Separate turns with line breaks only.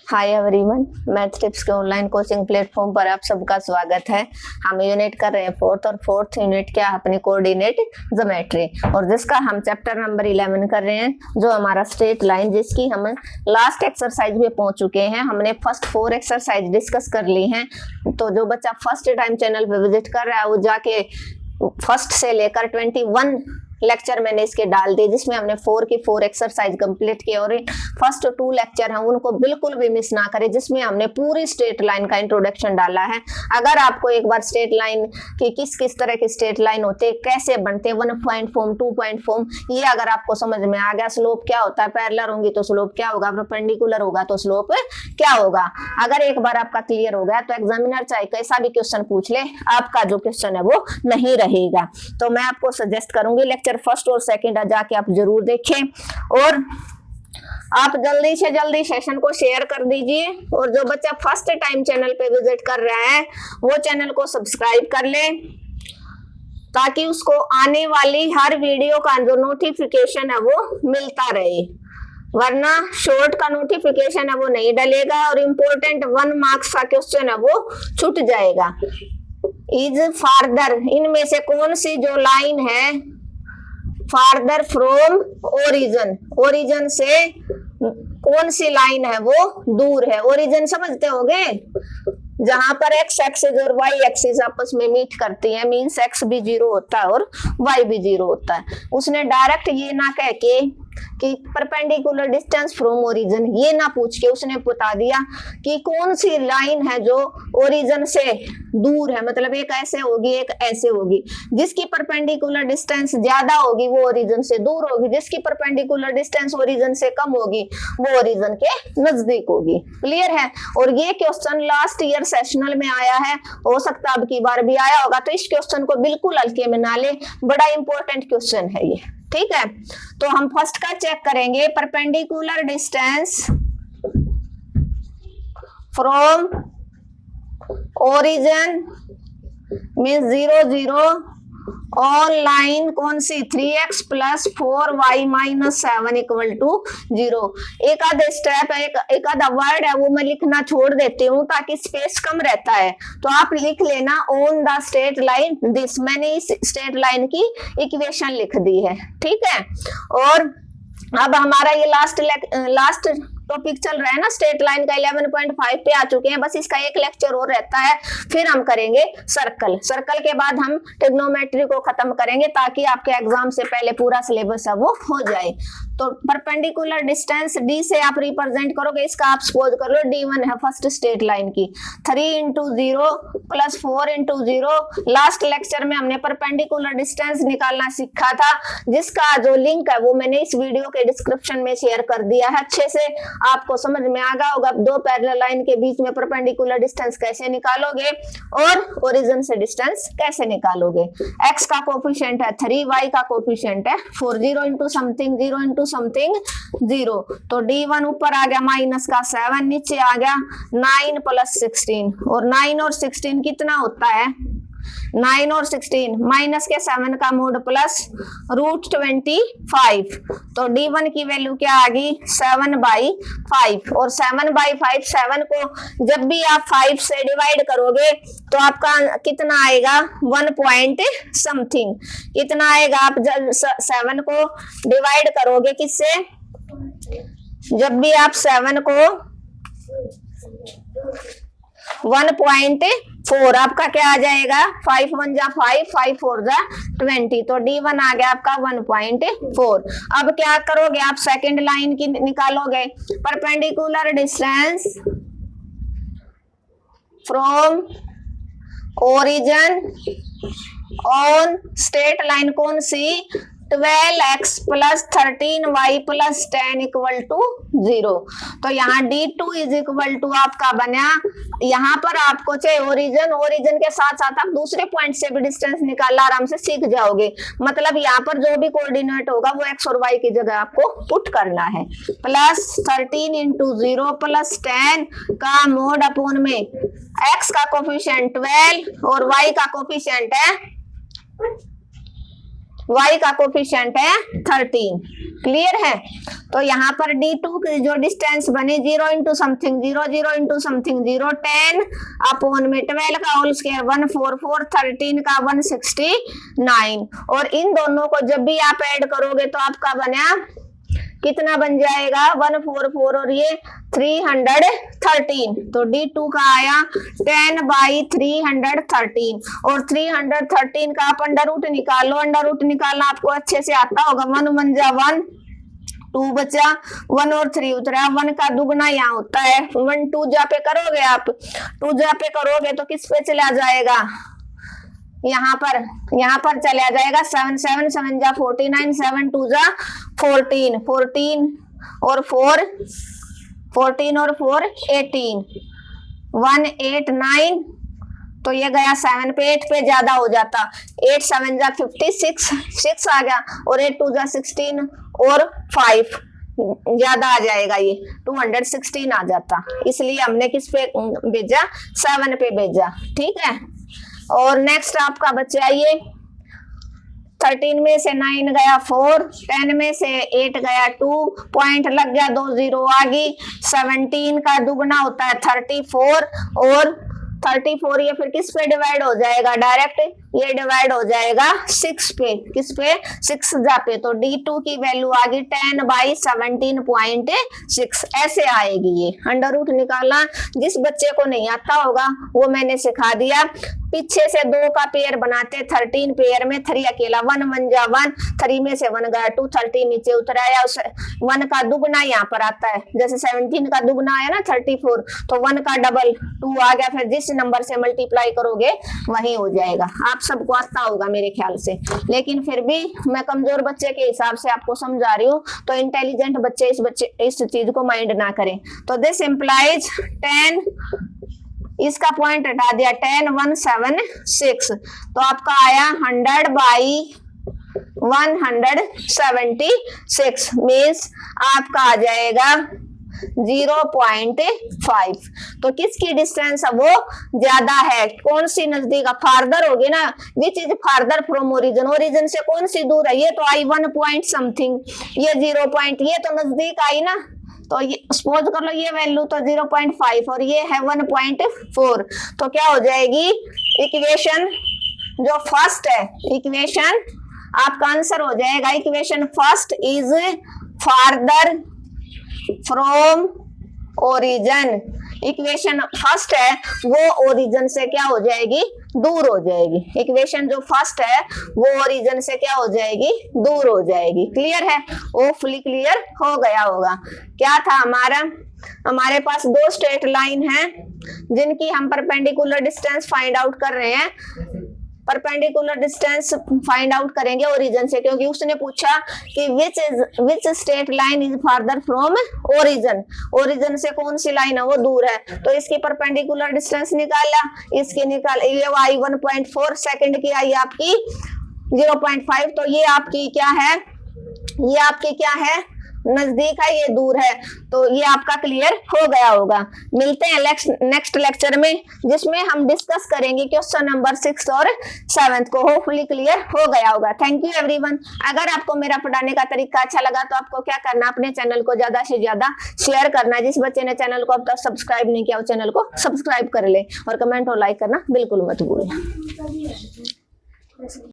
Hi everyone, math tips के online coaching platform पर आप सबका स्वागत है। हम यूनिट कर रहे हैं फोर्थ और फोर्थ यूनिट क्या अपनी कोऑर्डिनेट ज्योमेट्री और जिसका हम चैप्टर नंबर 11 कर रहे हैं जो हमारा स्ट्रेट लाइन, जिसकी हम लास्ट एक्सरसाइज में पहुंच चुके हैं। हमने फर्स्ट 4 एक्सरसाइज डिस्कस कर ली हैं। तो जो बच्चा फर्स्ट टाइम चैनल पे विजिट कर रहा है वो जाके फर्स्ट से लेकर 21 लेक्चर मैंने इसके डाल दिए, जिसमें हमने 4 की 4 एक्सरसाइज कंप्लीट की और फर्स्ट 2 लेक्चर हैं उनको बिल्कुल भी मिस ना करें, जिसमें हमने पूरी स्ट्रेट लाइन का इंट्रोडक्शन डाला है। अगर आपको एक बार स्ट्रेट लाइन की किस तरह की स्ट्रेट लाइन होते हैं, कैसे बनते हैं, 1 पॉइंट फॉर्म, 2 पॉइंट फॉर्म, ये अगर आपको समझ में आ गया, स्लोप क्या होता है, पैरेलल होंगी तो स्लोप क्या होगा, परपेंडिकुलर होगा तो स्लोप क्या होगा, अगर एक बार आपका क्लियर हो गया तो एग्जामिनर चाहे कैसा भी क्वेश्चन पूछ ले, आपका जो क्वेश्चन है वो नहीं रहेगा। तो मैं आपको सजेस्ट करूंगी लेक्चर फर्स्ट और सेकंड जाके आप जरूर देखें और आप जल्दी से जल्दी सेशन को शेयर कर दीजिए। और जो बच्चा फर्स्ट टाइम चैनल पे विजिट कर रहा है वो चैनल को सब्सक्राइब कर ले, ताकि उसको आने वाली हर वीडियो का जो नोटिफिकेशन है वो मिलता रहे, वरना शॉर्ट का नोटिफिकेशन है वो नहीं डलेगा और इम्पोर्टेंट 1 मार्क्स का क्वेश्चन है वो छूट जाएगा। इज फार्दर, इनमें से कौन सी जो लाइन है फार्दर फ्रॉम ओरिजिन, ओरिजिन से कौन सी लाइन है वो दूर है। ओरिजिन समझते होगे, जहां पर एक्स एक्सिस और वाई एक्सिस आपस में मीट करती है, मींस एक्स भी 0 होता है और वाई भी 0 होता है। उसने डायरेक्ट ये ना कह के कि परपेंडिकुलर डिस्टेंस फ्रॉम ओरिजिन, ये ना पूछ के उसने बता दिया कि कौन सी लाइन है जो ओरिजिन से दूर है, मतलब एक ऐसे होगी एक ऐसे होगी। जिसकी परपेंडिकुलर डिस्टेंस ज्यादा होगी वो ओरिजिन से दूर होगी, जिसकी परपेंडिकुलर डिस्टेंस ओरिजिन से कम होगी वो ओरिजिन के नजदीक होगी। क्लियर है। और ये क्वेश्चन लास्ट ईयर सेशनल में आया है, हो सकता है अब की बार भी आया होगा, तो इस क्वेश्चन को बिल्कुल हल्के में ना ले, बड़ा इंपॉर्टेंट क्वेश्चन है ये। ठीक है, तो हम फर्स्ट का चेक करेंगे, perpendicular distance from origin means 0 0 on line कौन सी 3x + 4y - 7 = 0। एक आधा स्टेप है, एक आधा वर्ड है वो मैं लिखना छोड़ देती हूँ ताकि स्पेस कम रहता है, तो आप लिख लेना on the straight line this. मैंने इस स्ट्रेट लाइन की इक्वेशन लिख दी है। ठीक है, और अब हमारा ये लास्ट टॉपिक चल रहा है ना, स्ट्रेट लाइन का 11.5 पे आ चुके हैं, बस इसका एक लेक्चर और रहता है, फिर हम करेंगे सर्कल। सर्कल के बाद हम ट्रिग्नोमेट्री को खत्म करेंगे ताकि आपके एग्जाम से पहले पूरा सिलेबस है वो हो जाए। तो परपेंडिकुलर डिस्टेंस डी से आप रिप्रेजेंट करोगे, इसका आप सपोज कर लो D1 है फर्स्ट स्ट्रेट लाइन की, 3 × 0 + 4 × 0। लास्ट लेक्चर में हमने परपेंडिकुलर डिस्टेंस निकालना सीखा था, जिसका जो लिंक है वो मैंने इस वीडियो के डिस्क्रिप्शन में शेयर कर दिया है। अच्छे से आपको समझ में आ गया होगा, 2 पैरेलल लाइन के बीच में परपेंडिकुलर डिस्टेंस कैसे निकालोगे और ओरिजिन से डिस्टेंस कैसे निकालोगे। x का कोफिशिएंट है 3, y का कोफिशिएंट है 4, 0 × समथिंग 0 × समथिंग 0। तो D1 ऊपर आ गया माइनस का 7, नीचे आ गया 9 + 16, और 9 और 16 कितना होता है, 9 और 16 माइनस के 7 का मोड प्लस √25। तो D1 की वैल्यू क्या आ गई 7/5, और 7/5 7 को जब भी आप 5 से डिवाइड करोगे तो आपका कितना आएगा 1 पॉइंट समथिंग। कितना आएगा, आप जब 7 को डिवाइड करोगे किससे, जब भी आप 7 को 1.4, आपका क्या आ जाएगा 5 × 1 = 5, 5 × 4 = 20। तो D1 आ गया आपका 1.4। अब क्या करोगे, आप सेकंड लाइन की निकालोगे, perpendicular distance from origin on straight line कौन सी, 12x + 13y + 10 = 0। तो यहाँ D2 = आपका बना, यहाँ पर आपको चाहे ओरिजिन के साथ साथ आप दूसरे पॉइंट से भी डिस्टेंस निकालना आराम से सीख जाओगे। मतलब यहाँ पर जो भी कोऑर्डिनेट होगा वो x और y की जगह आपको पुट करना है। +13 × 0 + 10 का मोड अपॉन में x का कोफिशिएंट 12 और y का कोफिशिएंट है y का कोफिशिएंट है 13। क्लियर है? तो यहाँ पर D2 की जो डिस्टेंस बनी 0 into something 0, 0 into something 0, 10 upon में 12 का होल स्क्वायर 144, 13 का 169। और इन दोनों को जब भी आप ऐड करोगे तो आपका बना कितना बन जाएगा 144 और ये 313। तो D2 का आया 10/313 और 313 का आप अंडर रूट निकालो। अंडर रूट निकालना आपको अच्छे से आता होगा। 1 1 जा 1, 2 बचा, 1 और 3 उतरा। 1 का दुगना यहाँ होता है। 1 2 जा पे करोगे आप, 2 जा पे करोगे तो किस पे चला जाएगा? यहाँ पर चला जाएगा 7 7 7 जा 49, 7 2 जा 14, 14 और 4 18, 189। तो ये गया 7 पे, 8 पे ज्यादा हो जाता। 8 7 जा 56, 6 आ गया और 8 2 जा 16 और 5 ज्यादा आ जाएगा, ये 216 आ जाता। इसलिए हमने किस पे भेजा? 7 पे भेजा। ठीक है। और नेक्स्ट आपका बचा ये 13 में से 9 गया 4, 10 में से 8 गया 2, पॉइंट लग गया 2 0 आ गई। 17 का दुगना होता है 34 और 34 ये फिर किस पे डिवाइड हो जाएगा? डायरेक्ट ये डिवाइड हो जाएगा 6 पे। किस पे? 6 जा पे। तो D2 की वैल्यू आ गई 10/17.6। ऐसे आएगी ये। अंडर रूट निकालना जिस बच्चे को नहीं आता होगा वो मैंने सिखा दिया। पीछे से 2 का पेयर बनाते 13 पेयर में 3 अकेला। 1 1 जा 1, 3 में से 1 गया 2, 13 नीचे उतराया। उस 1 का दुगना यहाँ पर आता है। जैसे 17 का दुगना आया ना 34, तो 1 का डबल 2 आ गया। फिर जिस नंबर से मल्टीप्लाई करोगे वही हो जाएगा। आप सबको आता होगा मेरे ख्याल से, लेकिन फिर भी मैं कमजोर बच्चे के हिसाब से आपको समझा रही हूँ। तो इंटेलिजेंट बच्चे इस चीज को माइंड ना करें। तो दिस इंप्लाइज 10, इसका पॉइंट हटा दिया 10,176। तो आपका आया 100/176 मीन्स आपका आ जाएगा 0.5। तो किसकी डिस्टेंस है वो ज्यादा है? कौन सी नजदीक? फार्दर होगी ना, which is farther from origin. Origin से कौन सी दूर है? ये तो आई 1 पॉइंट समथिंग, ये 0 पॉइंट, ये तो नजदीक आई ना। तो ये सपोज कर लो ये वैल्यू तो 0.5 और ये है 1.4। तो क्या हो जाएगी? इक्वेशन जो फर्स्ट है, इक्वेशन आपका आंसर हो जाएगा। Equation first is farther from origin. Equation first है वो ओरिजिन से क्या हो जाएगी? दूर हो जाएगी। इक्वेशन जो फर्स्ट है वो ओरिजिन से क्या हो जाएगी? दूर हो जाएगी। क्लियर है? होपफुली क्लियर हो गया होगा। क्या था हमारे पास 2 स्ट्रेट लाइन है जिनकी हम परपेंडिकुलर डिस्टेंस फाइंड आउट कर रहे हैं। परपेंडिकुलर डिस्टेंस फाइंड आउट करेंगे ओरिजिन से, क्योंकि उसने पूछा कि which straight line is farther from origin. Origin से कौन सी लाइन है वो दूर है। तो इसकी परपेंडिकुलर डिस्टेंस निकाला, इसकी निकाल, ये आई 1.4, सेकंड की आई आपकी 0.5। तो ये आपकी क्या है? ये आपकी क्या है? नजदीक है, ये दूर है। तो ये आपका क्लियर हो गया होगा। मिलते हैं नेक्स्ट लेक्चर में, जिसमें हम डिस्कस करेंगे क्वेश्चन नंबर 6 और 7 को। होपफुली क्लियर हो गया होगा। Thank you everyone. अगर आपको मेरा पढ़ाने का तरीका अच्छा लगा तो आपको क्या करना, अपने चैनल को ज्यादा से ज्यादा शेयर करना। जिस बच्चे ने चैनल को अब तक सब्सक्राइब नहीं किया वो चैनल को सब्सक्राइब कर ले, और कमेंट और लाइक करना बिल्कुल मत भूलना।